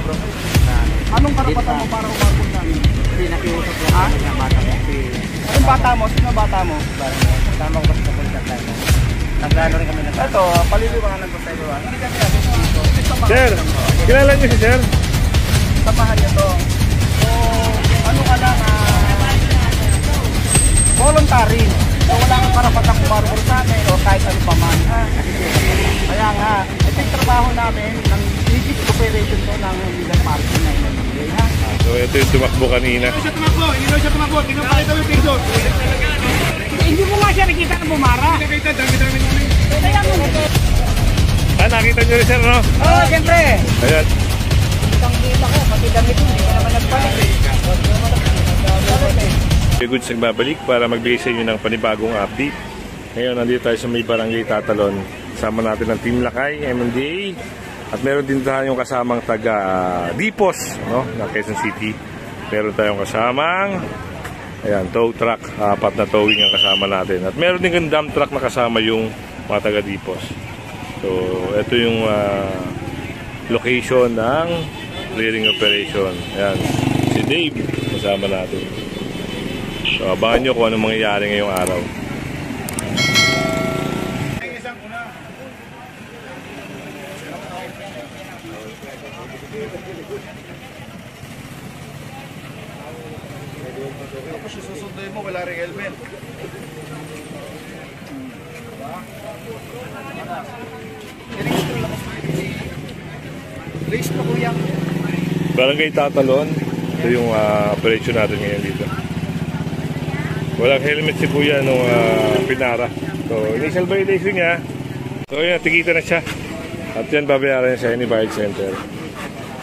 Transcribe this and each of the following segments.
bro. Anong karapatan mo para umabot namin? Hindi, nakiusap lang ng bata mo. Anong bata mo? Sino bata mo? Tama ko ba sa kontak tayo? Naglano rin kami na tayo. Ito, paliliwangan ko sa iyo. Hindi kami dito. Sir, kilala niyo si sir? Samahan niyo to. So, ano ka lang, voluntary. So, wala kang karapatang kumarbor sa amin o kahit ano pa man. Kaya nga, ito yung trabaho namin ng legit operation to ng legal parking na inabigay, ha? So ito yung tumakbo kanina. Hindi siya tumakbo. Tingnan pa kita yung picture. Hindi mo nga siya nakita na bumara. Hindi nakita, dami-dami namin. Kaya mo. Nakita niyo rin sir, no? Oo, siyempre. Ayan. Kitang-kita ko, pati damit mo, hindi ka naman nagpalit. Goods nagbabalik para magbigay sa inyo ng panibagong update. Ngayon, nandito tayo sa may barangay Tatalon. Kasama natin ang Team Lakay, MMDA. At meron din tayong kasamang taga Dipos, no? Na Quezon City. Meron tayong kasamang tow truck. 4 na towing ang kasama natin. At meron din dump truck na kasama yung mga taga Dipos. So, ito yung location ng clearing operation. Ayan, si Dave kasama natin. So, abangan nyo kung anong mangyayari ngayong araw. Tapos susunduin mo, wala rin helmet. Race mo kuya. Barangay Tatalon. Ito yung operation natin ngayon dito. Walang helmet si Kuya nung pinara. So, initial violation niya. So, yun, tikita na siya. At yan, babayaran niya sa any bayad center.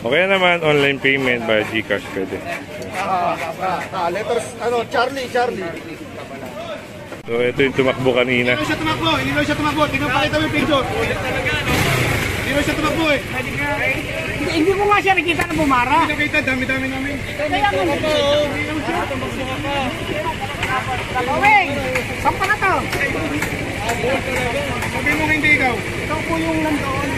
Okay naman, online payment by GCash pwede. Letters, Charlie. So, ito yung tumakbo kanina. Hindi siya tumakbo. Tingnan pa kita yung picture. Hindi siya tumakbo eh. Hindi mo nga siya nakita na bumara. Hindi nakita, dami-dami namin. Kaya mo. Kawing! Saan pa na to? Sabi mo hindi ikaw. Ikaw po yung nandoon.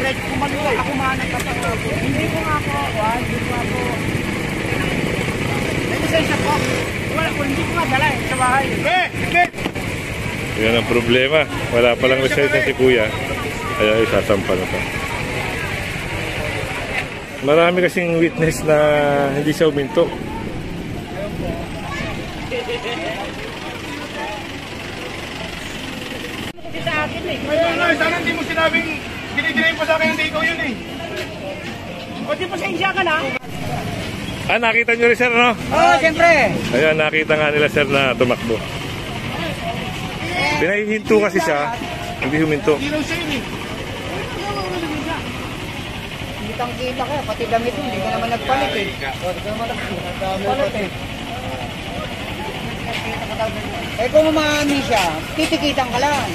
Kumaluwa ako manag ka pa. Hindi ko nga po. Hindi ko nga po. May lisensya po. Hindi ko nga dala sa bahay. Yan ang problema. Wala palang lisensya si Kuya. Kaya isasampa na to. Marami kasing witness na hindi siya uminto. Sa akin eh. Sana hindi mo sinabing dinidinayin pa sa akin hindi ikaw yun eh. O di pasensya ka na. Nakita nyo rin sir, no? Oo, siyempre. Ayan, nakita nga nila sir na tumakbo. Pinahihinto kasi siya, hindi huminto. Hindi raw siya yun eh. Kitang-kita ka, pati damit mo, hindi ka naman nagpalit eh. Nagpalit eh. Eh kung umami siya, titikitan ka lang.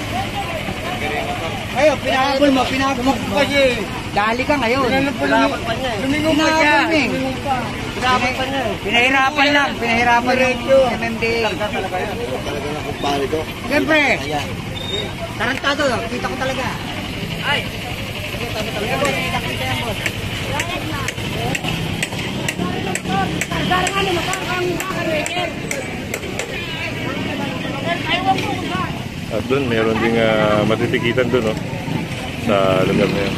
Ngayon, pinagabol mo. Dali ka ngayon. Pinahapan pa niya eh. Pinahapan pa niya eh. Pinahirapan lang. Yung MMDA. Talaga na kumpare ko. Siyempre. Tarantado. Kita ko talaga. Ay. Kita mo talaga. Kita yan, boss. Sarang ano, makakang kakarweker. Ayaw mo. At doon, meron ding matitikitan doon, no? Sa lugar na yun.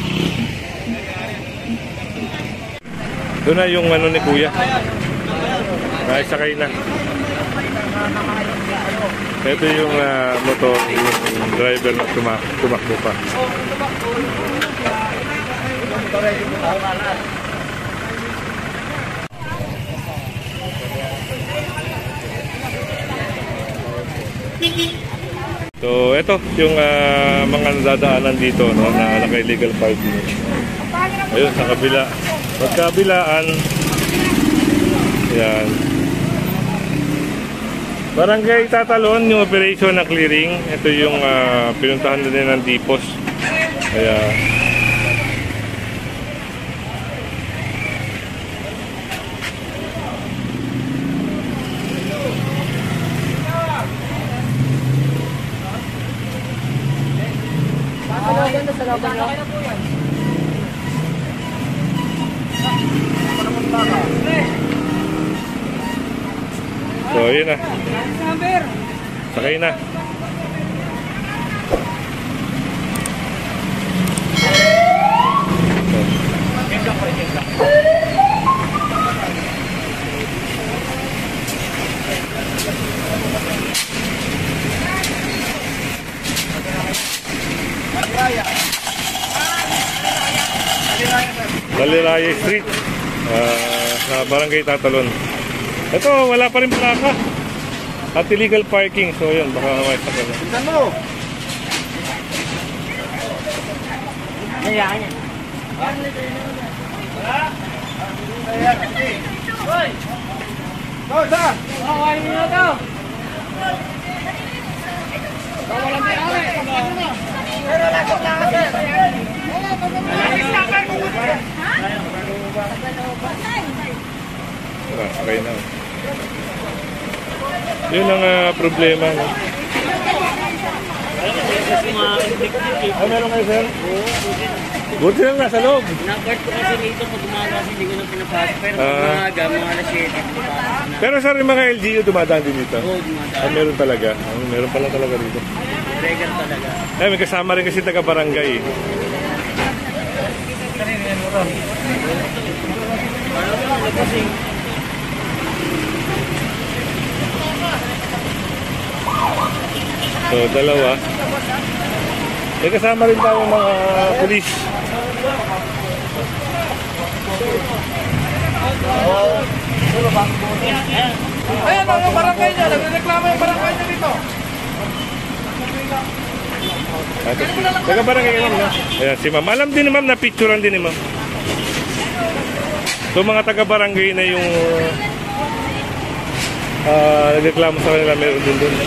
Doon na yung ano ni Kuya. Nakisakay na. Ito yung motor, yung driver na tumakbo pa. So, ito yung mga nadadaanan dito, no, na naka-illegal parking. Ayun, sa kabila. Magkabilaan. Yan. Barangay Tatalon, yung operation na clearing. Ito yung pinuntahan din ng Dipos. Kaya So, yun na. Sakay na. Taliraya Street, sa Barangay Tatalon. Ito, wala pa rin plaka at illegal parking. So yun, baka may sakal. Tignan mo! Ayan. Go, sa! Kawain mo na ito. Kawalan din ako. Pero lakot na kasi! Okay na. Yun ang problema. No? Meron kayo, sir? Buti lang nasa loob. Nabart ko kasi dito pag umaga kasi hindi ko na pinapasok. Pero pag umaga, mga alas 7, pinapasok na. Pero sir, yung mga LGU dumadaan din dito? Oo, dumadaan. Meron talaga. Meron pala talaga dito. Regular talaga. May kasama rin kasi taga-barangay. So, dalawa. May kasama rin tayo mga pulis. Ayan, mga barangay niya. Nagreklamo yung barangay niya dito. Taga-barangay ka, ma'am, no? Ayan, si ma'am. Alam din ni ma'am, na-picturean din ni ma'am. So, mga taga-barangay na yung nagreklamo sa kanila, meron din doon.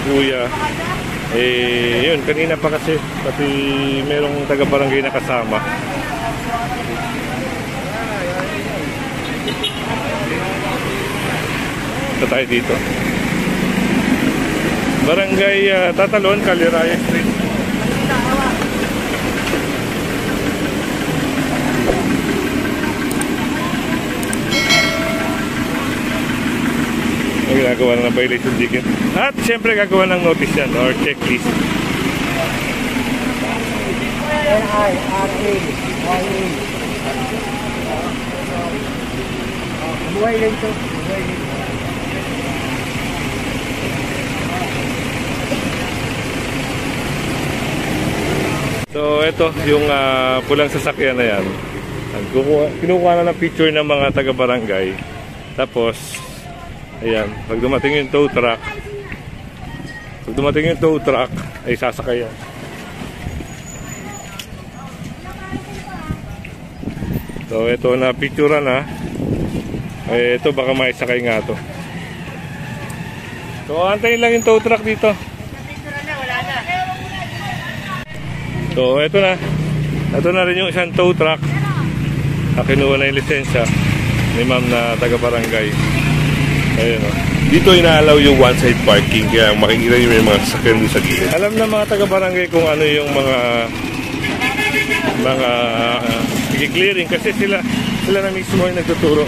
Kuya, yun, kanina pa kasi pati merong taga-barangay na kasama. Ito tayo dito. Barangay Tatalon, Taliraya Street. Ginagawa na ng violation ticket. At siyempre gagawa ng notice yan or checklist. Buhay lang ito. So ito yung pulang sasakyan na yan. Kinukuha na ng picture ng mga taga-barangay. Tapos ayan, pag dumating yung tow truck, ay sasakay yan. So, ito na picture na. Ito baka maisakay nga to. So, antayin lang yung tow truck dito. So, ito na. Ito na rin yung isang tow truck. Kinuha na yung lisensya ni ma'am na taga-barangay. Ayun, dito inaalaw yung one-side parking, kaya makikita nyo yung mga sasakyan doon sa gilid. Alam na mga taga-barangay kung ano yung mga clearing kasi sila na mismo yung nagtuturo.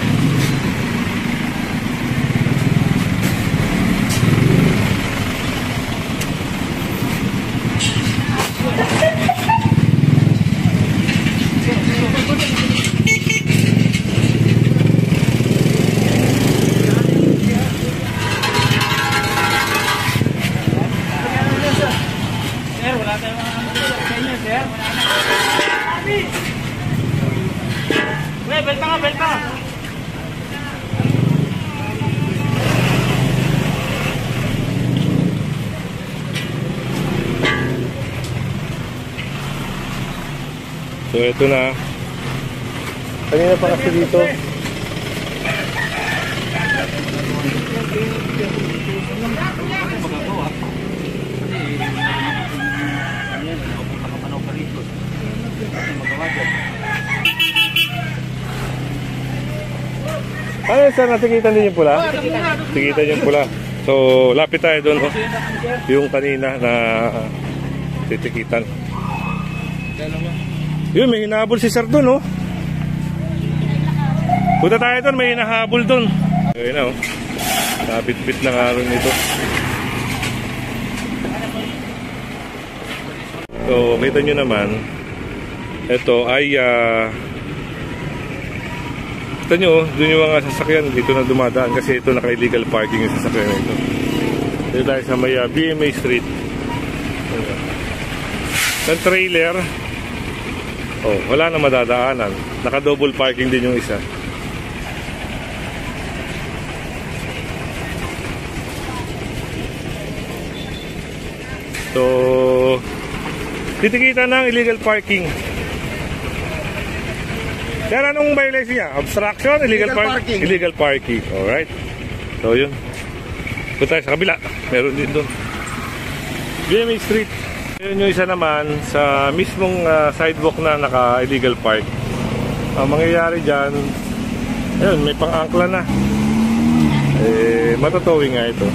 So ito na. Kanina pa kasi dito. Ano sir, natikitan din yung pula? Natikitan yung pula. So, lapit tayo doon. Oh. Yung kanina na titikitan. Yun, may hinahabol si sir doon. Oh. Punta tayo doon, may hinahabol doon. Ayun na, oh. Nabit-bit ng araw nito. So, kita nyo naman, ito ay kita nyo, doon yung mga sasakyan dito na dumadaan kasi ito naka-illegal parking yung sasakyan na ito. Dito tayo sa may BMA Street. Ng trailer, oh, wala na madadaanan. Naka-double parking din yung isa. So, titikita ng illegal parking. Sir, anong violation niya? Obstruction? Illegal parking? Illegal parking. Alright. So, yun. Punta tayo sa kabila. Meron din doon. BMA Street. Yun yung isa naman sa mismong sidewalk na naka-illegal park. Ang mangyayari dyan, ayun, may pang-angkla na. Matotowing nga ito.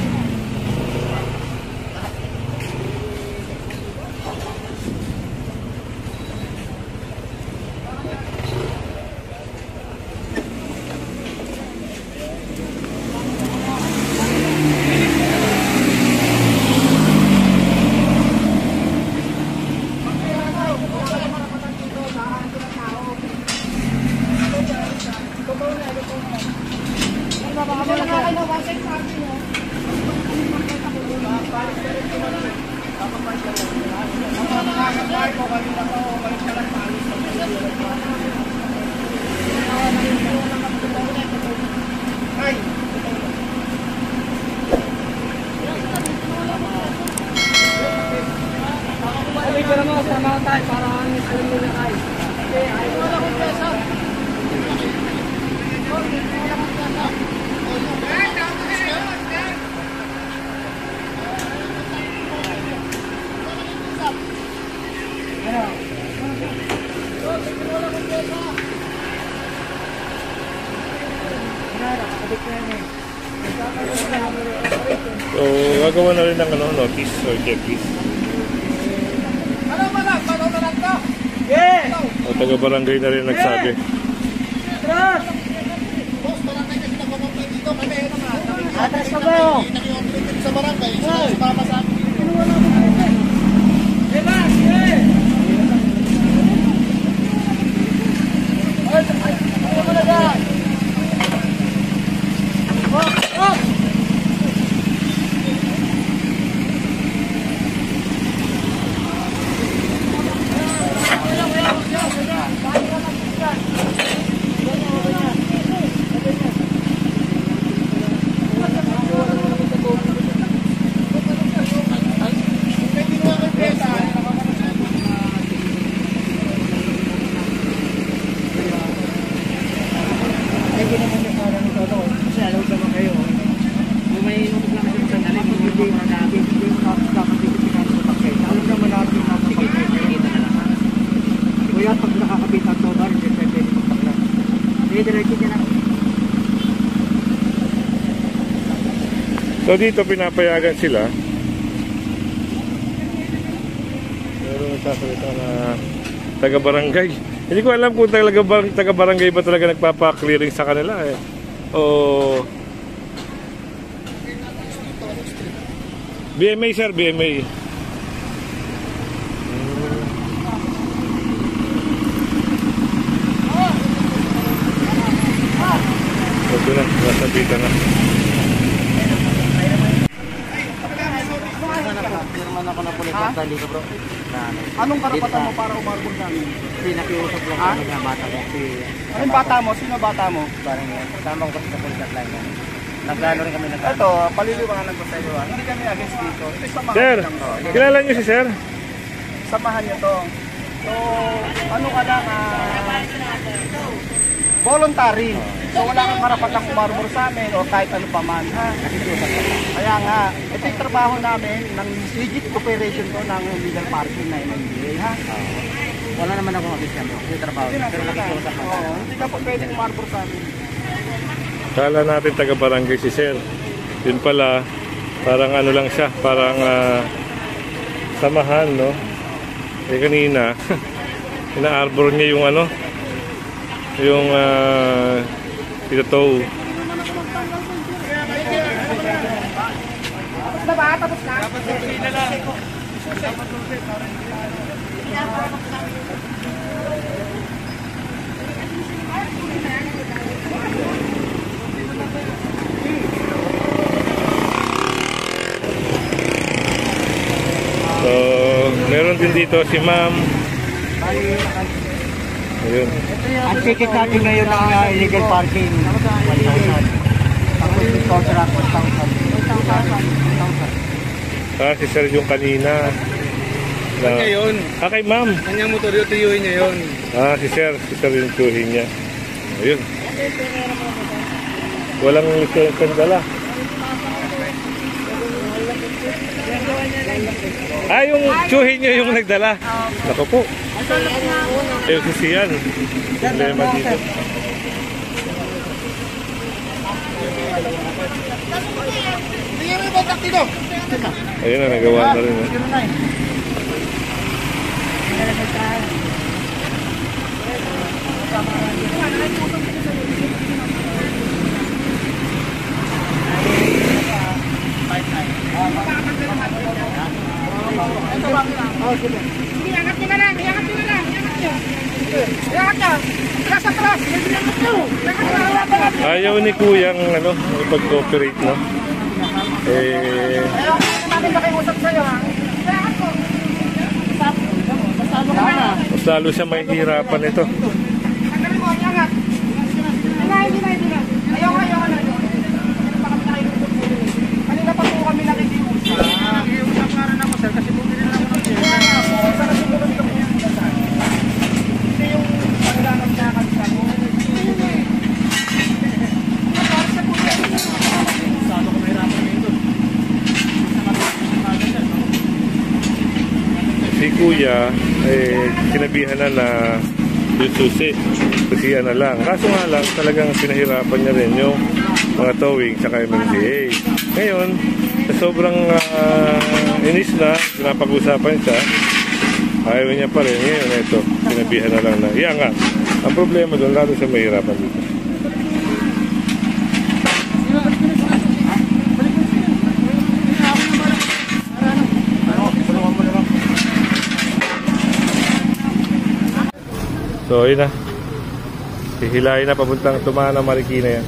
So, gagawa na rin ng notice or checklist. O, taga-barangay na rin nagsabi. Atas na ba yun? Sa barangay, sumama sa akin. So dito pinapayagan sila. Pero nagsasalita na taga-barangay. Hindi ko alam kung taga-barangay ba talaga nagpapa-clearing sa kanila eh. O BMA sir, BMA. Ito na, nasabitan na. Firman ako na pulis ng dito bro. Anong karapatan mo para umarbol namin? Pinakiusap lang ako ng bata ko. Anong bata mo? Sino bata mo? Parang kasama ko kasi sa pulis at line. Naglano rin kami ng Ito, paliliwanag ko sa iyo. Hindi kami against dito. Ito samahan Sir, lang to. kilala niyo si sir? Samahan niyo to. So, ano ka lang, voluntary. So, wala kang karapatang umarbor sa amin o kahit ano pa man, ha? Kaya nga, ito yung trabaho namin ng legit operation to ng legal parking na MMDA, ha? Wala naman ako mag-isyan mo. Yung trabaho. Pero nakikiusap ako. Oo, hindi ka po pwedeng umarbor sa amin. Kala natin taga-barangay si Sir. Yun pala, parang ano lang siya, parang samahan, no? Eh kanina, ina-arbor niya yung ano, yung itotow. So, meron din dito si Ma'am. Ayun. Ang ticket natin ngayon ng illegal parking, 1,000. Tapos yung contract, 1,000. Si Sir yung kanina. Ngayon, Kay Ma'am. kanyang motor yung tuyuin niya yun. Si Sir yung tuhin niya. Ayun. Walang lisensya dala. Yung tsuhin niyo yung nagdala. Naku po. LCC yan. Problema dito. Ayun na, nagawa na rin. Iangat nyo na lang, iangat nyo na lang, iangat nyo. Iangat nyo. Atras, atras. Iangat nyo. Ayaw ni Kuyang ipag-cooperate, no? Ayaw namin nakiusap sa'yo, ha? Iangat ko. Basta ka na. Mas lalo siya mahihirapan ito. Tanggalin mo, iangat. Hindi na. Ayoko na. Kanina pa po kami nakikiusap. Nakikiusap nga rin ako, sir, kasi bumili na ako ng sir. Sa nasumunod ka po yung dasal. Hindi yung paglangang nakal sa mo. Saan ako mahirapan ngayon doon? Si Kuya, sinabihan na yung susi. Kasi na lang. Kaso nga lang, talagang pinahirapan niya rin yung mga towing sa MMDA. Ngayon, sa sobrang inis na, pinapag-usapan siya, ayaw niya pa rin. Ngayon, ito, sinabihan na lang na, iangat. Ang problema doon, lalo siya mahirapan dito. So, yun na. Hihilahin na papuntang Tumana, Marikina yan.